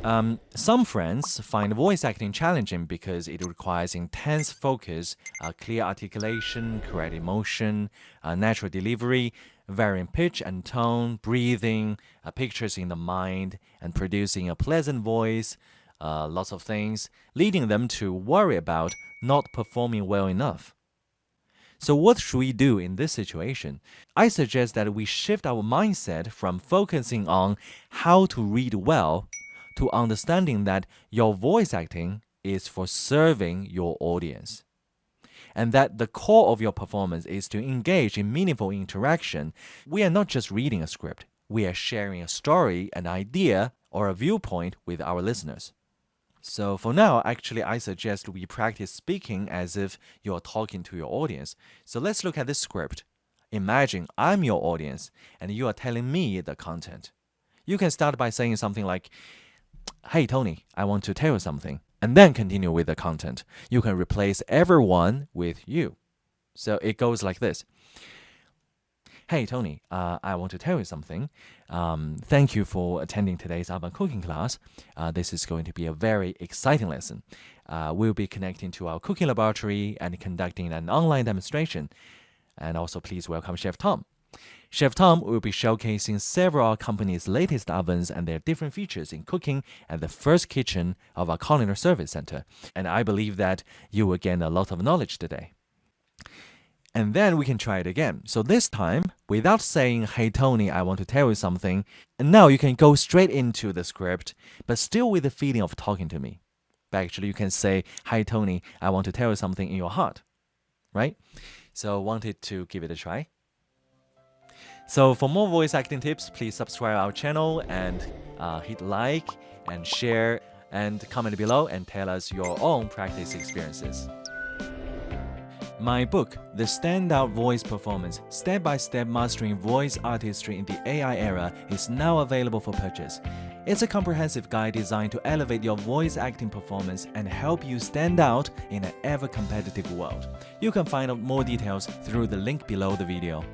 Some friends find voice acting challenging because it requires intense focus, clear articulation, correct emotion, natural delivery, varying pitch and tone, breathing, pictures in the mind, and producing a pleasant voice, lots of things, leading them to worry about not performing well enough. So what should we do in this situation? I suggest that we shift our mindset from focusing on how to read well to understanding that your voice acting is for serving your audience. And that the core of your performance is to engage in meaningful interaction. We are not just reading a script, we are sharing a story, an idea, or a viewpoint with our listeners. So for now, actually, I suggest we practice speaking as if you're talking to your audience. So let's look at this script. Imagine I'm your audience and you are telling me the content. You can start by saying something like, "Hey, Tony, I want to tell you something," and then continue with the content. You can replace everyone with you. So it goes like this. "Hey, Tony, I want to tell you something. Thank you for attending today's urban cooking class. This is going to be a very exciting lesson. We'll be connecting to our cooking laboratory and conducting an online demonstration. And also, please welcome Chef Tom. Chef Tom will be showcasing several of our company's latest ovens and their different features in cooking at the first kitchen of our culinary service center. And I believe that you will gain a lot of knowledge today." And then we can try it again. So this time, without saying, "Hey Tony, I want to tell you something," and now you can go straight into the script, but still with the feeling of talking to me. But actually, you can say, "Hi Tony, I want to tell you something in your heart," right? So wanted to give it a try. So for more voice acting tips, please subscribe our channel and hit like and share and comment below and tell us your own practice experiences. My book, The Standout Voice Performance, Step-by-Step Mastering Voice Artistry in the AI Era, is now available for purchase. It's a comprehensive guide designed to elevate your voice acting performance and help you stand out in an ever-competitive world. You can find out more details through the link below the video.